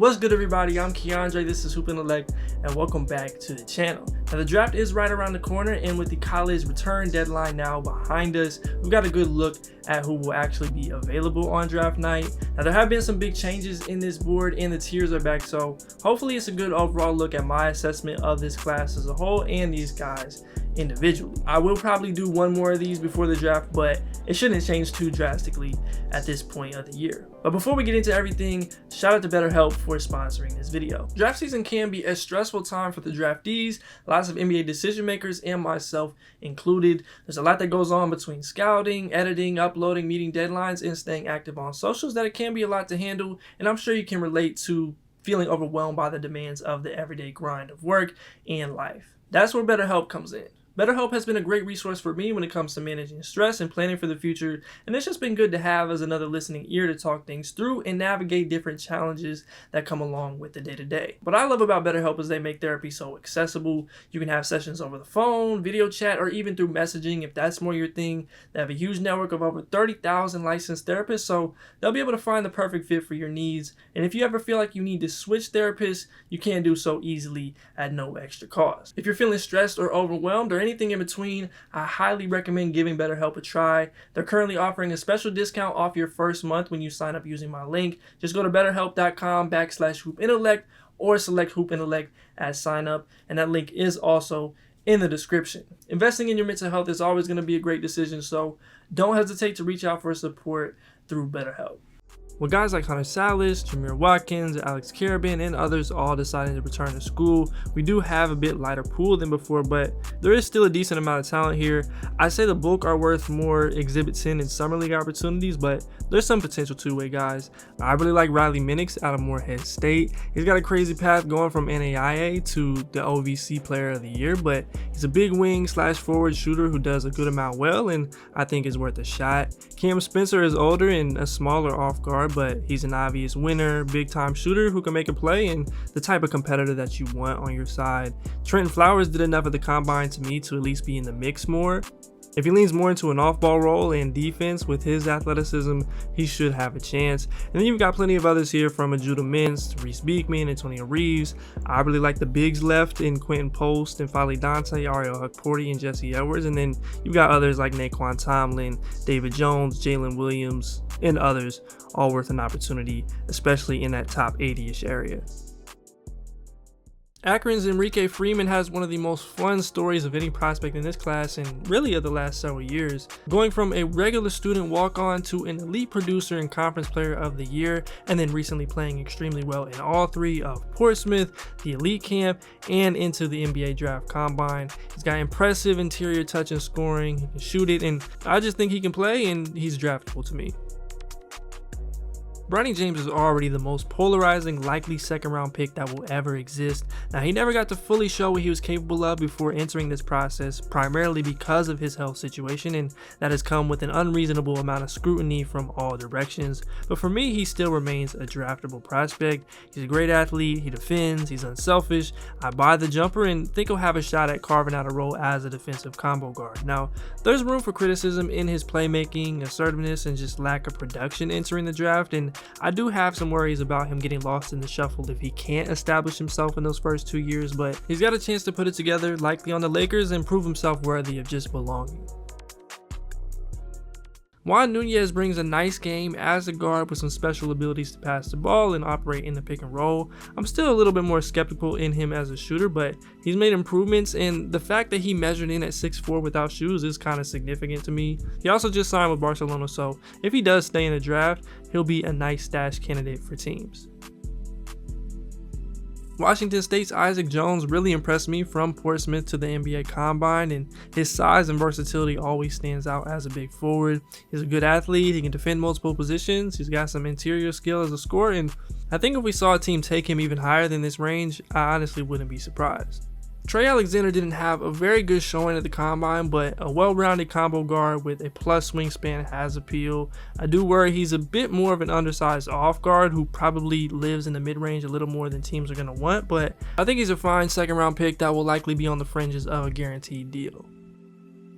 What's good, everybody? I'm Keandre, this is HoopIntellect, and welcome back to the channel. Now, the draft is right around the corner, and with the college return deadline now behind us, we've got a good look at who will actually be available on draft night. Now, there have been some big changes in this board, and the tiers are back, so hopefully it's a good overall look at my assessment of this class as a whole and these guys individually. I will probably do one more of these before the draft, but it shouldn't change too drastically at this point of the year. But before we get into everything, shout out to BetterHelp for sponsoring this video. Draft season can be a stressful time for the draftees, lots of NBA decision makers and myself included. There's a lot that goes on between scouting, editing, uploading, meeting deadlines, and staying active on socials that it can be a lot to handle, and I'm sure you can relate to feeling overwhelmed by the demands of the everyday grind of work and life. That's where BetterHelp comes in. BetterHelp has been a great resource for me when it comes to managing stress and planning for the future, and it's just been good to have as another listening ear to talk things through and navigate different challenges that come along with the day-to-day. What I love about BetterHelp is they make therapy so accessible. You can have sessions over the phone, video chat, or even through messaging if that's more your thing. They have a huge network of over 30,000 licensed therapists, so they'll be able to find the perfect fit for your needs. And if you ever feel like you need to switch therapists, you can do so easily at no extra cost. If you're feeling stressed or overwhelmed or anything in between, I highly recommend giving BetterHelp a try. They're currently offering a special discount off your first month when you sign up using my link. Just go to betterhelp.com/HoopIntellect or select HoopIntellect as sign up, and that link is also in the description. Investing in your mental health is always going to be a great decision, so don't hesitate to reach out for support through BetterHelp. With guys like Hunter Salas, Jameer Watkins, Alex Carabin, and others all deciding to return to school, we do have a bit lighter pool than before, but there is still a decent amount of talent here. I say the bulk are worth more Exhibit 10 and Summer League opportunities, but there's some potential two-way guys. I really like Riley Minix out of Morehead State. He's got a crazy path going from NAIA to the OVC Player of the Year, but he's a big wing/forward shooter who does a good amount well, and I think is worth a shot. Cam Spencer is older and a smaller off guard, but he's an obvious winner, big time shooter who can make a play and the type of competitor that you want on your side. Trenton Flowers did enough at the combine to me to at least be in the mix more. If he leans more into an off-ball role and defense with his athleticism, he should have a chance. And then you've got plenty of others here, from Judah Mintz to Reese Beekman, Antonio Reeves. I really like the bigs left in Quentin Post and Foley Dante, Ariel Huckporty, and Jesse Edwards. And then you've got others like Naquan Tomlin, David Jones, Jalen Williams, and others, all worth an opportunity, especially in that top 80-ish area. Akron's Enrique Freeman has one of the most fun stories of any prospect in this class and really of the last several years. Going from a regular student walk-on to an elite producer and conference player of the year, and then recently playing extremely well in all three of Portsmouth, the elite camp, and into the NBA draft combine. He's got impressive interior touch and scoring, he can shoot it, and I just think he can play, and he's draftable to me. Bronny James is already the most polarizing likely second round pick that will ever exist. Now, he never got to fully show what he was capable of before entering this process, primarily because of his health situation, and that has come with an unreasonable amount of scrutiny from all directions. But for me, he still remains a draftable prospect. He's a great athlete, he defends, he's unselfish. I buy the jumper and think he'll have a shot at carving out a role as a defensive combo guard. Now, there's room for criticism in his playmaking, assertiveness, and just lack of production entering the draft, and I do have some worries about him getting lost in the shuffle if he can't establish himself in those first 2 years, but he's got a chance to put it together, likely on the Lakers, and prove himself worthy of just belonging. Juan Nunez brings a nice game as a guard with some special abilities to pass the ball and operate in the pick and roll. I'm still a little bit more skeptical in him as a shooter, but he's made improvements, and the fact that he measured in at 6'4" without shoes is kind of significant to me. He also just signed with Barcelona, so if he does stay in the draft, he'll be a nice stash candidate for teams. Washington State's Isaac Jones really impressed me from Portsmouth to the NBA Combine, and his size and versatility always stands out as a big forward. He's a good athlete, he can defend multiple positions, he's got some interior skill as a scorer, and I think if we saw a team take him even higher than this range, I honestly wouldn't be surprised. Trey Alexander didn't have a very good showing at the combine, but a well-rounded combo guard with a plus wingspan has appeal. I do worry he's a bit more of an undersized off guard who probably lives in the mid-range a little more than teams are going to want, but I think he's a fine second-round pick that will likely be on the fringes of a guaranteed deal.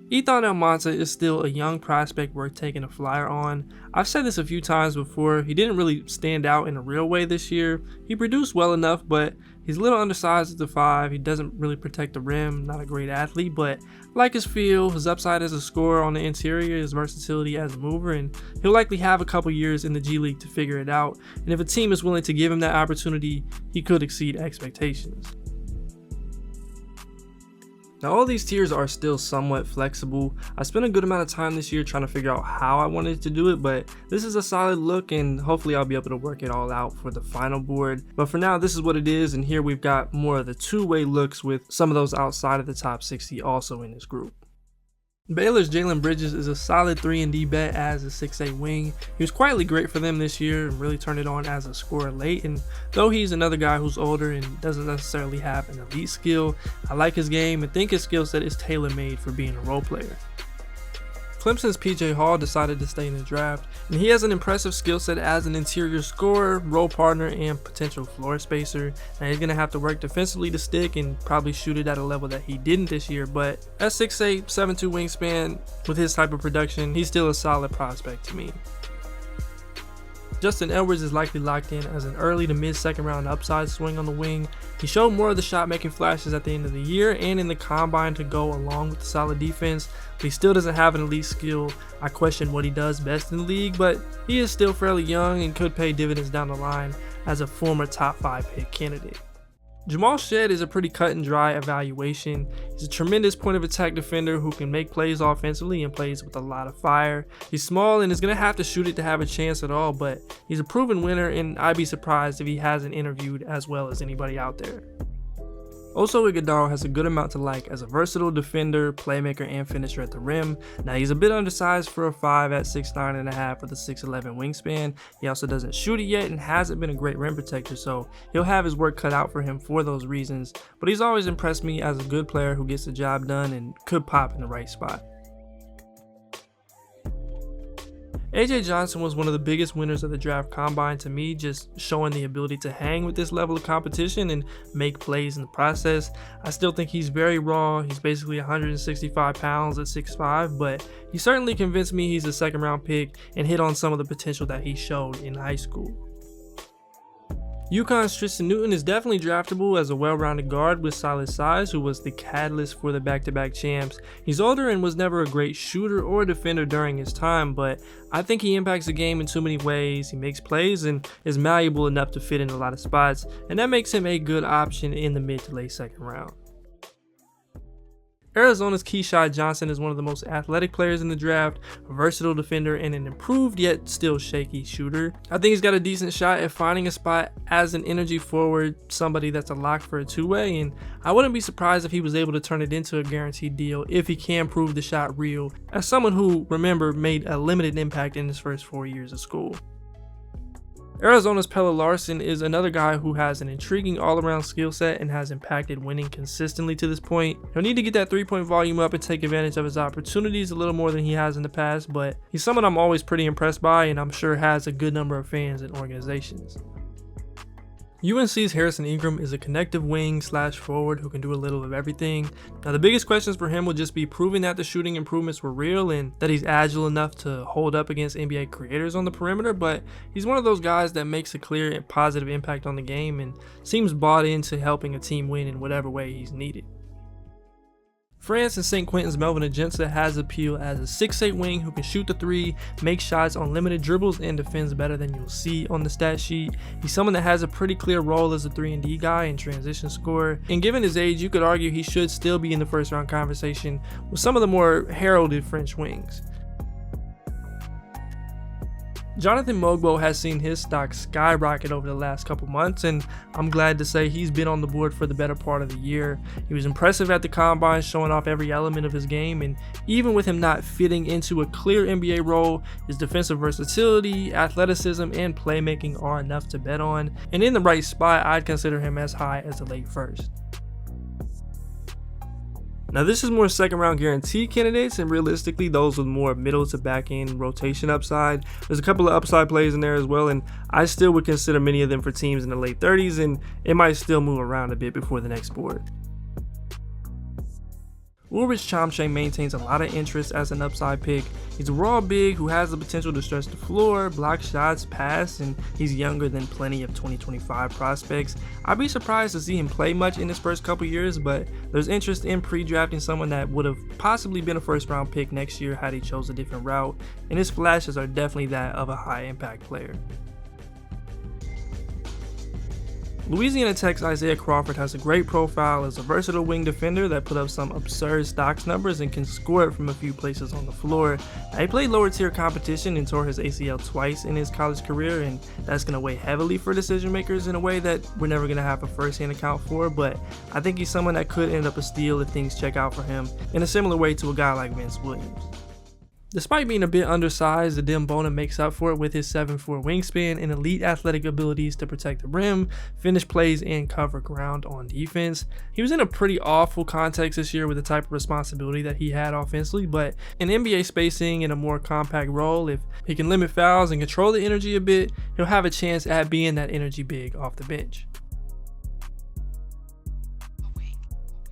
Ethan Almonte is still a young prospect worth taking a flyer on. I've said this a few times before, he didn't really stand out in a real way this year. He produced well enough, but he's a little undersized at the 5. He doesn't really protect the rim, not a great athlete, but I like his feel, his upside as a scorer on the interior, his versatility as a mover, and he'll likely have a couple years in the G League to figure it out. And if a team is willing to give him that opportunity, he could exceed expectations. Now all these tiers are still somewhat flexible. I spent a good amount of time this year trying to figure out how I wanted to do it, but this is a solid look and hopefully I'll be able to work it all out for the final board. But for now, this is what it is, and here we've got more of the two-way looks with some of those outside of the top 60 also in this group. Baylor's Jalen Bridges is a solid 3-and-D bet as a 6'8 wing. He was quietly great for them this year and really turned it on as a scorer late, and though he's another guy who's older and doesn't necessarily have an elite skill, I like his game and think his skill set is tailor-made for being a role player. Clemson's PJ Hall decided to stay in the draft, and he has an impressive skill set as an interior scorer, role partner, and potential floor spacer. Now he's going to have to work defensively to stick and probably shoot it at a level that he didn't this year, but at 6'8", 7'2" wingspan, with his type of production, he's still a solid prospect to me. Justin Edwards is likely locked in as an early to mid-second round upside swing on the wing. He showed more of the shot-making flashes at the end of the year and in the combine to go along with the solid defense, but he still doesn't have an elite skill. I question what he does best in the league, but he is still fairly young and could pay dividends down the line as a former top 5 pick candidate. Jamal Shead is a pretty cut and dry evaluation. He's a tremendous point of attack defender who can make plays offensively and plays with a lot of fire. He's small and is going to have to shoot it to have a chance at all, but he's a proven winner and I'd be surprised if he hasn't interviewed as well as anybody out there. Oso Ighodaro has a good amount to like as a versatile defender, playmaker, and finisher at the rim. Now he's a bit undersized for a 5 at 6'9.5" with a 6'11" wingspan. He also doesn't shoot it yet and hasn't been a great rim protector, so he'll have his work cut out for him for those reasons. But he's always impressed me as a good player who gets the job done and could pop in the right spot. AJ Johnson was one of the biggest winners of the draft combine to me, just showing the ability to hang with this level of competition and make plays in the process. I still think he's very raw. He's basically 165 pounds at 6'5", but he certainly convinced me he's a second round pick and hit on some of the potential that he showed in high school. UConn's Tristan Newton is definitely draftable as a well-rounded guard with solid size who was the catalyst for the back-to-back champs. He's older and was never a great shooter or defender during his time, but I think he impacts the game in too many ways. He makes plays and is malleable enough to fit in a lot of spots, and that makes him a good option in the mid to late second round. Arizona's Keyshawn Johnson is one of the most athletic players in the draft, a versatile defender, and an improved yet still shaky shooter. I think he's got a decent shot at finding a spot as an energy forward, somebody that's a lock for a two-way, and I wouldn't be surprised if he was able to turn it into a guaranteed deal if he can prove the shot real, as someone who, remember, made a limited impact in his first 4 years of school. Arizona's Pelle Larsson is another guy who has an intriguing all-around skill set and has impacted winning consistently to this point. He'll need to get that three-point volume up and take advantage of his opportunities a little more than he has in the past, but he's someone I'm always pretty impressed by and I'm sure has a good number of fans and organizations. UNC's Harrison Ingram is a connective wing / forward who can do a little of everything. Now the biggest questions for him will just be proving that the shooting improvements were real and that he's agile enough to hold up against NBA creators on the perimeter, but he's one of those guys that makes a clear and positive impact on the game and seems bought into helping a team win in whatever way he's needed. France and St. Quentin's Melvin Agenza has appeal as a 6'8 wing who can shoot the three, make shots on limited dribbles, and defends better than you'll see on the stat sheet. He's someone that has a pretty clear role as a 3-and-D guy and transition scorer, and given his age, you could argue he should still be in the first round conversation with some of the more heralded French wings. Jonathan Mogbo has seen his stock skyrocket over the last couple months, and I'm glad to say he's been on the board for the better part of the year. He was impressive at the combine, showing off every element of his game, and even with him not fitting into a clear NBA role, his defensive versatility, athleticism, and playmaking are enough to bet on, and in the right spot, I'd consider him as high as a late first. Now this is more second round guarantee candidates, and realistically those with more middle to back end rotation upside. There's a couple of upside plays in there as well, and I still would consider many of them for teams in the late 30s, and it might still move around a bit before the next board. Ulrich Chomche maintains a lot of interest as an upside pick. He's a raw big who has the potential to stretch the floor, block shots, pass, and he's younger than plenty of 2025 prospects. I'd be surprised to see him play much in his first couple years, but there's interest in pre-drafting someone that would have possibly been a first round pick next year had he chose a different route, and his flashes are definitely that of a high impact player. Louisiana Tech's Isaiah Crawford has a great profile as a versatile wing defender that put up some absurd stocks numbers and can score it from a few places on the floor. Now, he played lower tier competition and tore his ACL twice in his college career, and that's going to weigh heavily for decision makers in a way that we're never going to have a first-hand account for, but I think he's someone that could end up a steal if things check out for him in a similar way to a guy like Vince Williams. Despite being a bit undersized, Adem makes up for it with his 7'4" wingspan and elite athletic abilities to protect the rim, finish plays, and cover ground on defense. He was in a pretty awful context this year with the type of responsibility that he had offensively, but in NBA spacing and a more compact role, if he can limit fouls and control the energy a bit, he'll have a chance at being that energy big off the bench.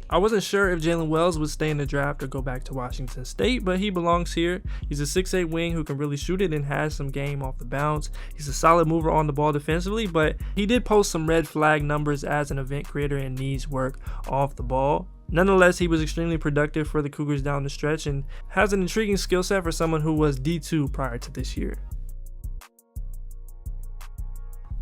I wasn't sure if Jalen Wells would stay in the draft or go back to Washington State, but he belongs here. He's a 6'8" wing who can really shoot it and has some game off the bounce. He's a solid mover on the ball defensively, but he did post some red flag numbers as an event creator and needs work off the ball. Nonetheless, he was extremely productive for the Cougars down the stretch and has an intriguing skill set for someone who was D2 prior to this year.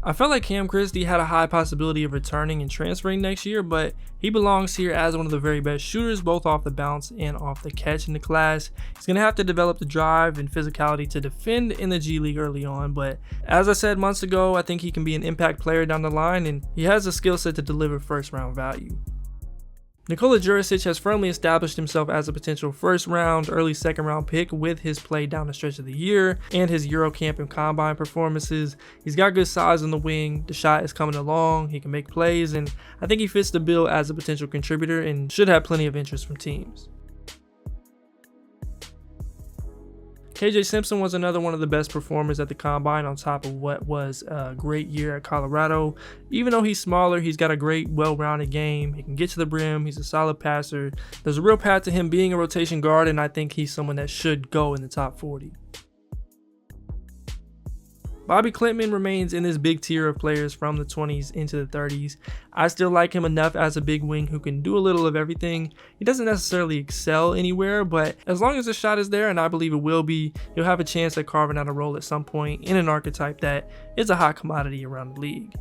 I felt like Cam Christie had a high possibility of returning and transferring next year, but he belongs here as one of the very best shooters both off the bounce and off the catch in the class. He's going to have to develop the drive and physicality to defend in the G League early on, but as I said months ago, I think he can be an impact player down the line and he has the skill set to deliver first round value. Nikola Jurisic has firmly established himself as a potential first round, early second round pick with his play down the stretch of the year and his Eurocamp and Combine performances. He's got good size on the wing, the shot is coming along, he can make plays, and I think he fits the bill as a potential contributor and should have plenty of interest from teams. KJ Simpson was another one of the best performers at the Combine on top of what was a great year at Colorado. Even though he's smaller, he's got a great, well-rounded game. He can get to the brim. He's a solid passer. There's a real path to him being a rotation guard, and I think he's someone that should go in the top 40. Bobby Klintman remains in this big tier of players from the 20s into the 30s. I still like him enough as a big wing who can do a little of everything. He doesn't necessarily excel anywhere, but as long as the shot is there, and I believe it will be, he'll have a chance at carving out a role at some point in an archetype that is a hot commodity around the league.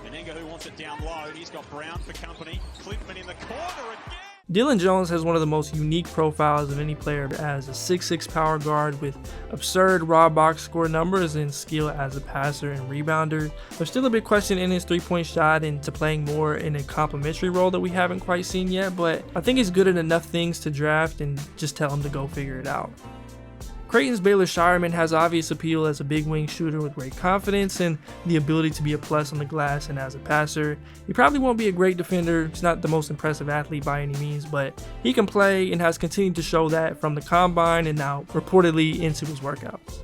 Meninga who wants it down low, he's got Brown for company. Klintman in the corner again. Dylan Jones has one of the most unique profiles of any player as a 6'6" power guard with absurd raw box score numbers and skill as a passer and rebounder. There's still a big question in his three-point shot and to playing more in a complementary role that we haven't quite seen yet, but I think he's good at enough things to draft and just tell him to go figure it out. Creighton's Baylor Shireman has obvious appeal as a big wing shooter with great confidence and the ability to be a plus on the glass and as a passer. He probably won't be a great defender, he's not the most impressive athlete by any means, but he can play and has continued to show that from the Combine and now reportedly into his workouts.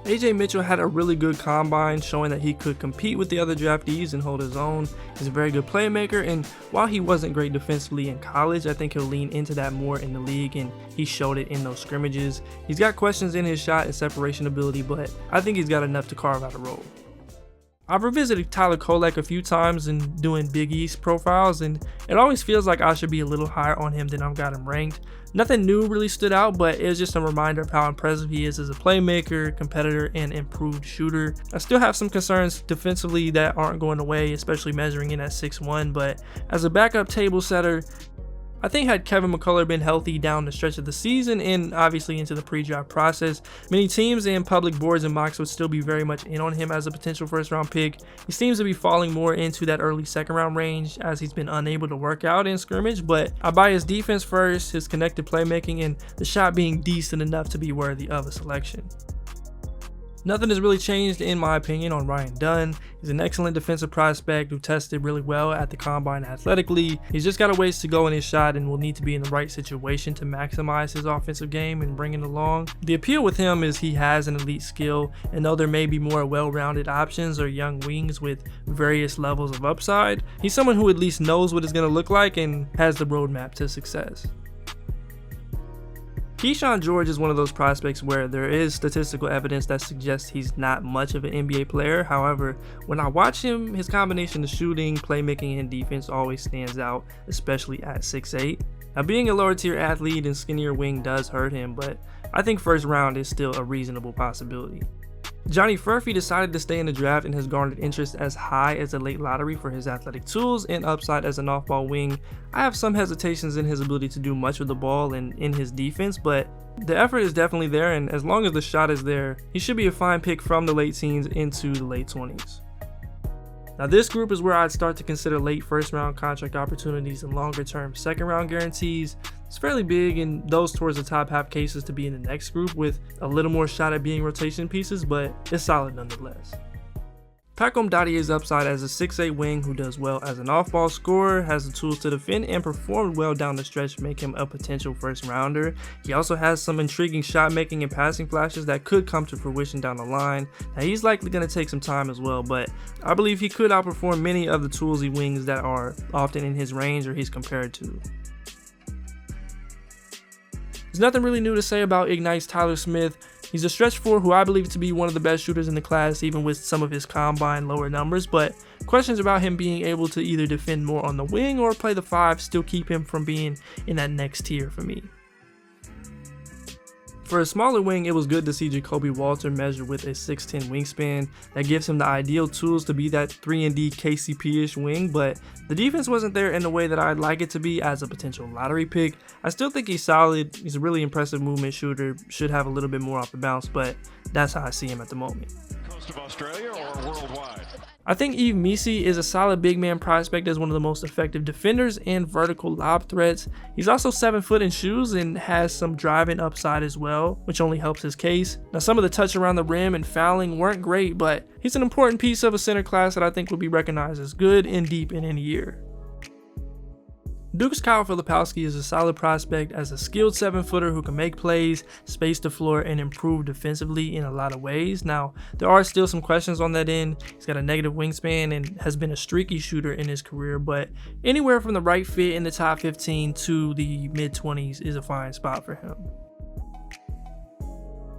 AJ Mitchell had a really good Combine, showing that he could compete with the other draftees and hold his own. He's a very good playmaker, and while he wasn't great defensively in college, I think he'll lean into that more in the league, and he showed it in those scrimmages. He's got questions in his shot and separation ability, but I think he's got enough to carve out a role. I've revisited Tyler Kolek a few times in doing Big East profiles, and it always feels like I should be a little higher on him than I've got him ranked. Nothing new really stood out, but it was just a reminder of how impressive he is as a playmaker, competitor, and improved shooter. I still have some concerns defensively that aren't going away, especially measuring in at 6'1", but as a backup table setter, I think had Kevin McCullough been healthy down the stretch of the season and obviously into the pre-draft process, many teams and public boards and mocks would still be very much in on him as a potential first-round pick. He seems to be falling more into that early second-round range as he's been unable to work out in scrimmage, but I buy his defense first, his connected playmaking, and the shot being decent enough to be worthy of a selection. Nothing has really changed in my opinion on Ryan Dunn. He's an excellent defensive prospect who tested really well at the combine athletically. He's just got a ways to go in his shot and will need to be in the right situation to maximize his offensive game and bring it along. The appeal with him is he has an elite skill, and though there may be more well-rounded options or young wings with various levels of upside, he's someone who at least knows what it's going to look like and has the roadmap to success. Keyshawn George is one of those prospects where there is statistical evidence that suggests he's not much of an NBA player. However, when I watch him, his combination of shooting, playmaking, and defense always stands out, especially at 6'8". Now, being a lower tier athlete and skinnier wing does hurt him, but I think first round is still a reasonable possibility. Johnny Furphy decided to stay in the draft and has garnered interest as high as the late lottery for his athletic tools and upside as an off-ball wing. I have some hesitations in his ability to do much with the ball and in his defense, but the effort is definitely there, and as long as the shot is there, he should be a fine pick from the late teens into the late 20s. Now, this group is where I'd start to consider late first round contract opportunities and longer term second round guarantees. It's fairly big, and those towards the top have cases to be in the next group with a little more shot at being rotation pieces, but it's solid nonetheless. Pacom Dadie's upside as a 6'8" wing who does well as an off-ball scorer, has the tools to defend, and performed well down the stretch make him a potential first rounder. He also has some intriguing shot making and passing flashes that could come to fruition down the line. Now, he's likely going to take some time as well, but I believe he could outperform many of the toolsy wings that are often in his range or he's compared to. There's nothing really new to say about Ignite's Tyler Smith. He's a stretch 4 who I believe to be one of the best shooters in the class, even with some of his combine lower numbers, but questions about him being able to either defend more on the wing or play the 5 still keep him from being in that next tier for me. For a smaller wing, it was good to see Jacoby Walter measure with a 6'10" wingspan. That gives him the ideal tools to be that 3-and-D KCP-ish wing, but the defense wasn't there in the way that I'd like it to be as a potential lottery pick. I still think he's solid. He's a really impressive movement shooter, should have a little bit more off the bounce, but that's how I see him at the moment. Coast of Australia or worldwide? I think Yves Missi is a solid big man prospect as one of the most effective defenders and vertical lob threats. He's also 7 foot in shoes and has some driving upside as well, which only helps his case. Now, some of the touch around the rim and fouling weren't great, but he's an important piece of a center class that I think will be recognized as good and deep in any year. Duke's Kyle Filipowski is a solid prospect as a skilled 7-footer who can make plays, space the floor, and improve defensively in a lot of ways. Now, there are still some questions on that end. He's got a negative wingspan and has been a streaky shooter in his career, but anywhere from the right fit in the top 15 to the mid-20s is a fine spot for him.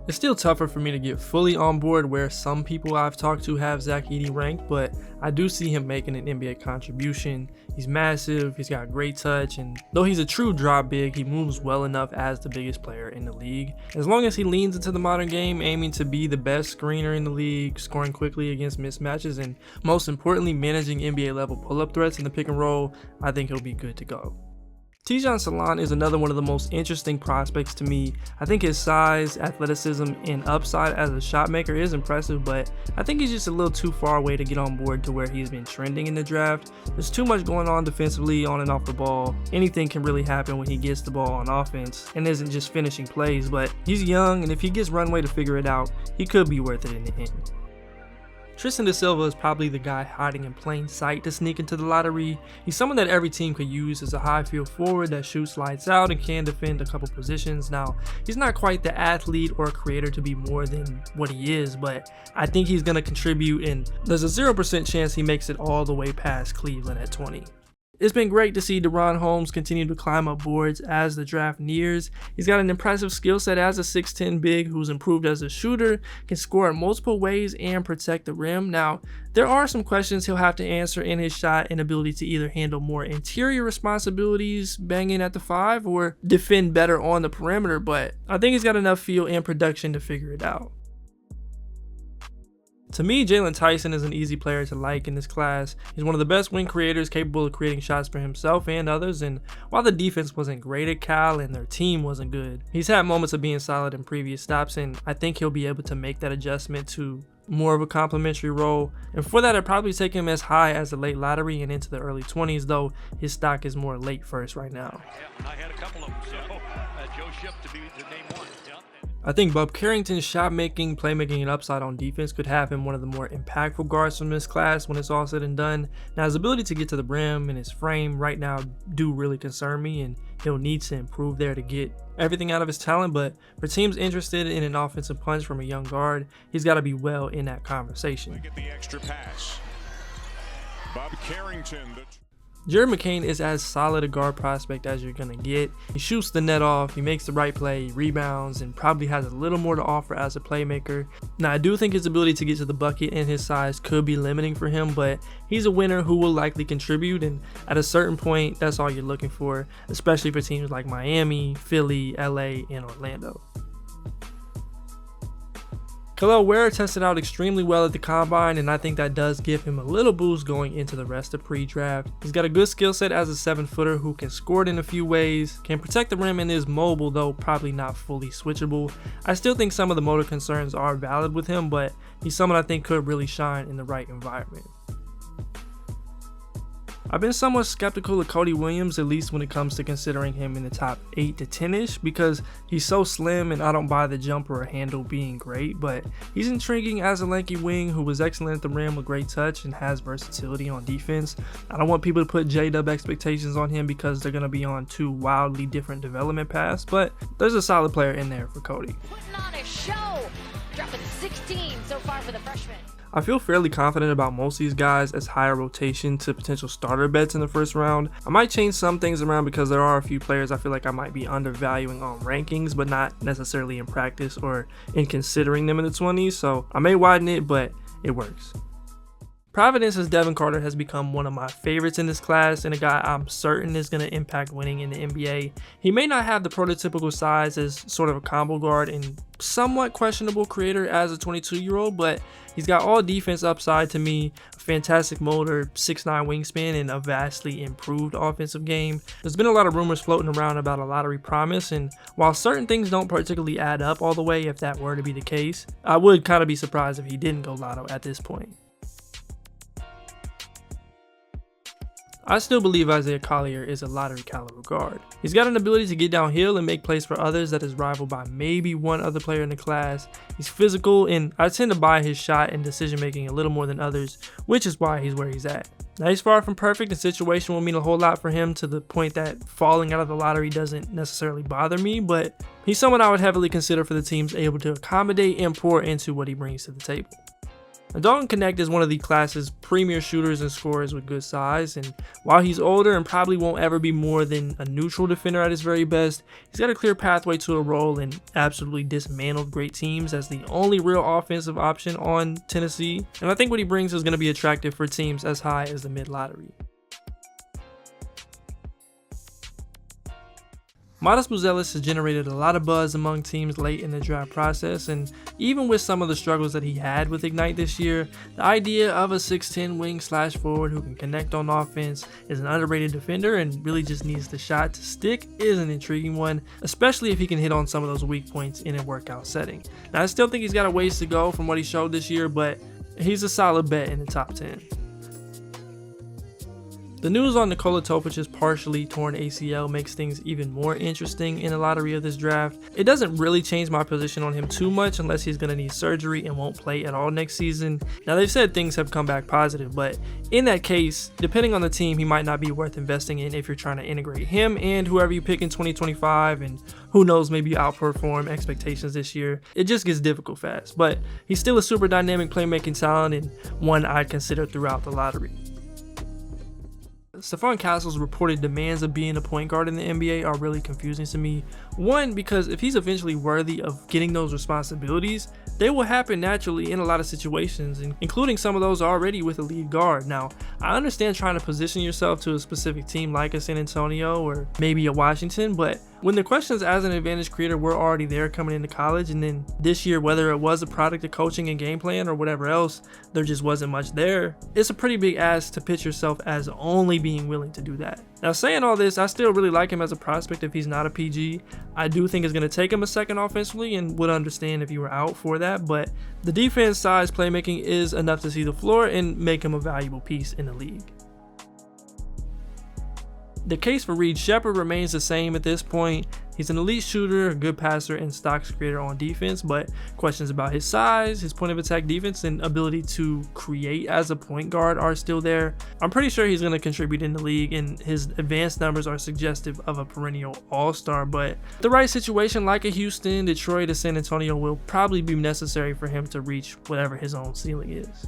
It's still tougher for me to get fully on board where some people I've talked to have Zach Edey ranked, but I do see him making an NBA contribution. He's massive, he's got great touch, and though he's a true drop big, he moves well enough as the biggest player in the league. As long as he leans into the modern game, aiming to be the best screener in the league, scoring quickly against mismatches, and most importantly, managing NBA level pull-up threats in the pick and roll, I think he'll be good to go. Tijan Salan is another one of the most interesting prospects to me. I think his size, athleticism, and upside as a shot maker is impressive, but I think he's just a little too far away to get on board to where he's been trending in the draft. There's too much going on defensively on and off the ball. Anything can really happen when he gets the ball on offense and isn't just finishing plays, but he's young, and if he gets runway to figure it out, he could be worth it in the end. Tristan da Silva is probably the guy hiding in plain sight to sneak into the lottery. He's someone that every team could use as a high field forward that shoots lights out and can defend a couple positions. Now, he's not quite the athlete or creator to be more than what he is, but I think he's going to contribute, and there's a 0% chance he makes it all the way past Cleveland at 20. It's been great to see DaRon Holmes continue to climb up boards as the draft nears. He's got an impressive skill set as a 6'10 big who's improved as a shooter, can score in multiple ways and protect the rim. Now, there are some questions he'll have to answer in his shot and ability to either handle more interior responsibilities, banging at the 5, or defend better on the perimeter, but I think he's got enough feel and production to figure it out. To me, Jalen Tyson is an easy player to like in this class. He's one of the best wing creators capable of creating shots for himself and others, and while the defense wasn't great at Cal and their team wasn't good, he's had moments of being solid in previous stops, and I think he'll be able to make that adjustment to more of a complimentary role. And for that, I'd probably take him as high as the late lottery and into the early 20s, though his stock is more late first right now. Yeah, I had a couple of them, so Joe Ship to be the name one. Yeah. I think Bub Carrington's shot making, playmaking, and upside on defense could have him one of the more impactful guards from this class when it's all said and done. Now, his ability to get to the rim and his frame right now do really concern me, and he'll need to improve there to get everything out of his talent. But for teams interested in an offensive punch from a young guard, he's got to be well in that conversation. Get the extra pass. Bub Carrington. Jared McCain is as solid a guard prospect as you're going to get. He shoots the net off, he makes the right play, he rebounds, and probably has a little more to offer as a playmaker. Now, I do think his ability to get to the bucket and his size could be limiting for him, but he's a winner who will likely contribute, and at a certain point, that's all you're looking for, especially for teams like Miami, Philly, LA, and Orlando. Kel'el Ware tested out extremely well at the combine, and I think that does give him a little boost going into the rest of pre-draft. He's got a good skill set as a 7-footer who can score it in a few ways, can protect the rim, and is mobile, though probably not fully switchable. I still think some of the motor concerns are valid with him, but he's someone I think could really shine in the right environment. I've been somewhat skeptical of Cody Williams, at least when it comes to considering him in the top 8 to 10ish, because he's so slim and I don't buy the jumper or handle being great, but he's intriguing as a lanky wing who was excellent at the rim with great touch and has versatility on defense. I don't want people to put J-Dub expectations on him because they're going to be on 2 wildly different development paths, but there's a solid player in there for Cody. Putting on a show, dropping 16 so far for the freshman. I feel fairly confident about most of these guys as higher rotation to potential starter bets in the first round. I might change some things around because there are a few players I feel like I might be undervaluing on rankings, but not necessarily in practice or in considering them in the 20s, so I may widen it, but it works. Providence's Devin Carter has become one of my favorites in this class and a guy I'm certain is going to impact winning in the NBA. He may not have the prototypical size as sort of a combo guard and somewhat questionable creator as a 22-year-old, but he's got all defense upside to me, a fantastic motor, 6'9" wingspan, and a vastly improved offensive game. There's been a lot of rumors floating around about a lottery promise, and while certain things don't particularly add up all the way if that were to be the case, I would kind of be surprised if he didn't go lotto at this point. I still believe Isaiah Collier is a lottery caliber guard. He's got an ability to get downhill and make plays for others that is rivaled by maybe one other player in the class. He's physical, and I tend to buy his shot and decision making a little more than others, which is why he's where he's at. Now, he's far from perfect, and situation will mean a whole lot for him to the point that falling out of the lottery doesn't necessarily bother me, but he's someone I would heavily consider for the teams able to accommodate and pour into what he brings to the table. Dalton Knecht is one of the class's premier shooters and scorers with good size, and while he's older and probably won't ever be more than a neutral defender at his very best, he's got a clear pathway to a role and absolutely dismantled great teams as the only real offensive option on Tennessee, and I think what he brings is going to be attractive for teams as high as the mid-lottery. Modest Buzelis has generated a lot of buzz among teams late in the draft process, and even with some of the struggles that he had with Ignite this year, the idea of a 6'10" wing/forward who can connect on offense, is an underrated defender, and really just needs the shot to stick is an intriguing one, especially if he can hit on some of those weak points in a workout setting. Now, I still think he's got a ways to go from what he showed this year, but he's a solid bet in the top 10. The news on Nikola Topic's partially torn ACL makes things even more interesting in the lottery of this draft. It doesn't really change my position on him too much unless he's going to need surgery and won't play at all next season. Now, they've said things have come back positive, but in that case, depending on the team, he might not be worth investing in if you're trying to integrate him and whoever you pick in 2025, and who knows, maybe outperform expectations this year. It just gets difficult fast, but he's still a super dynamic playmaking talent and one I'd consider throughout the lottery. Stephon Castle's reported demands of being a point guard in the NBA are really confusing to me. One, because if he's eventually worthy of getting those responsibilities, they will happen naturally in a lot of situations, including some of those already with a lead guard. Now, I understand trying to position yourself to a specific team like a San Antonio or maybe a Washington, but when the questions as an advantage creator were already there coming into college, and then this year, whether it was a product of coaching and game plan or whatever else, there just wasn't much there, it's a pretty big ask to pitch yourself as only being willing to do that. Now, saying all this, I still really like him as a prospect if he's not a PG. I do think it's going to take him a second offensively and would understand if you were out for that, but the defense size playmaking is enough to see the floor and make him a valuable piece in the league. The case for Reed Sheppard remains the same at this point. He's an elite shooter, a good passer, and stocks creator on defense, but questions about his size, his point of attack defense, and ability to create as a point guard are still there. I'm pretty sure he's going to contribute in the league, and his advanced numbers are suggestive of a perennial all-star, but the right situation like a Houston, Detroit, or San Antonio will probably be necessary for him to reach whatever his own ceiling is.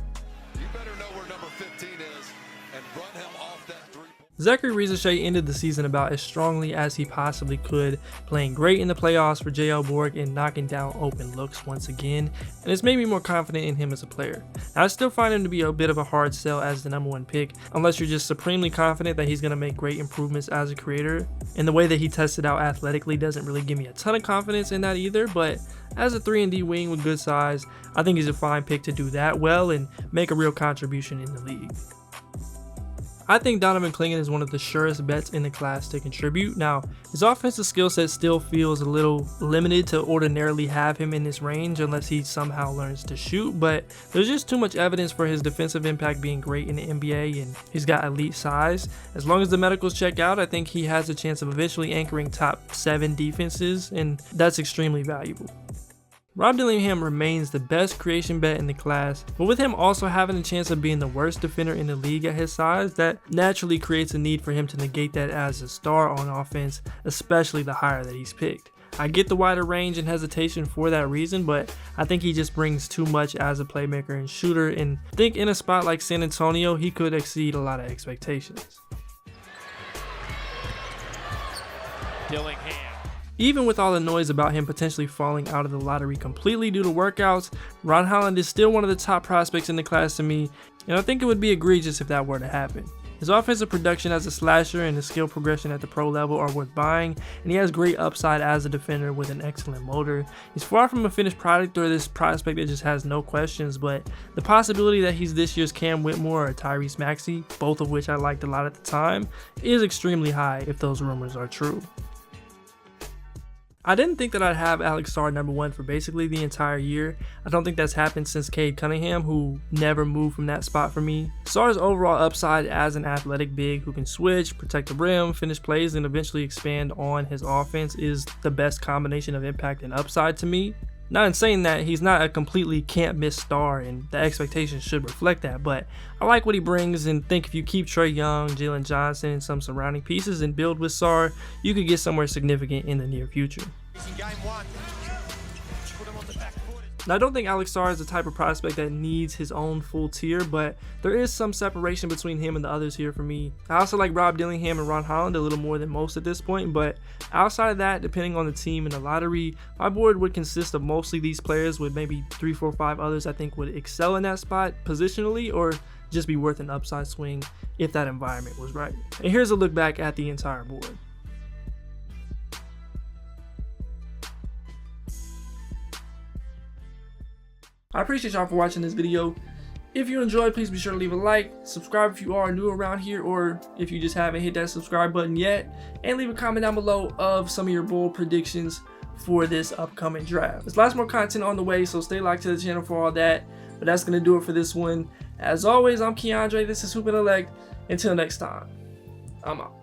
You better know where number 15 is and run him off that three. Zachary Rizachet ended the season about as strongly as he possibly could, playing great in the playoffs for JL Borg and knocking down open looks once again, and it's made me more confident in him as a player. Now, I still find him to be a bit of a hard sell as the #1 pick, unless you're just supremely confident that he's going to make great improvements as a creator, and the way that he tested out athletically doesn't really give me a ton of confidence in that either, but as a 3-and-D wing with good size, I think he's a fine pick to do that well and make a real contribution in the league. I think Donovan Clingan is one of the surest bets in the class to contribute. Now, his offensive skill set still feels a little limited to ordinarily have him in this range unless he somehow learns to shoot, but there's just too much evidence for his defensive impact being great in the NBA, and he's got elite size. As long as the medicals check out, I think he has a chance of eventually anchoring top 7 defenses, and that's extremely valuable. Rob Dillingham remains the best creation bet in the class, but with him also having a chance of being the worst defender in the league at his size, that naturally creates a need for him to negate that as a star on offense, especially the higher that he's picked. I get the wider range and hesitation for that reason, but I think he just brings too much as a playmaker and shooter, and I think in a spot like San Antonio, he could exceed a lot of expectations. Dillingham. Even with all the noise about him potentially falling out of the lottery completely due to workouts, Ron Holland is still one of the top prospects in the class to me, and I think it would be egregious if that were to happen. His offensive production as a slasher and his skill progression at the pro level are worth buying, and he has great upside as a defender with an excellent motor. He's far from a finished product or this prospect that just has no questions, but the possibility that he's this year's Cam Whitmore or Tyrese Maxey, both of which I liked a lot at the time, is extremely high if those rumors are true. I didn't think that I'd have Alex Sarr #1 for basically the entire year. I don't think that's happened since Cade Cunningham, who never moved from that spot for me. Sarr's overall upside as an athletic big who can switch, protect the rim, finish plays, and eventually expand on his offense is the best combination of impact and upside to me. Now, in saying that, he's not a completely can't miss star, and the expectations should reflect that, but I like what he brings and think if you keep Trae Young, Jalen Johnson, and some surrounding pieces and build with Sarr, you could get somewhere significant in the near future. Now, I don't think Alex Sarr is the type of prospect that needs his own full tier, but there is some separation between him and the others here for me. I also like Rob Dillingham and Ron Holland a little more than most at this point, but outside of that, depending on the team and the lottery, my board would consist of mostly these players with maybe 3, 4, 5 others I think would excel in that spot positionally or just be worth an upside swing if that environment was right. And here's a look back at the entire board. I appreciate y'all for watching this video. If you enjoyed, please be sure to leave a like, subscribe if you are new around here, or if you just haven't hit that subscribe button yet, and leave a comment down below of some of your bold predictions for this upcoming draft. There's lots more content on the way, so stay locked to the channel for all that. But that's going to do it for this one. As always, I'm Keandre. This is HoopIntellect. Until next time, I'm out.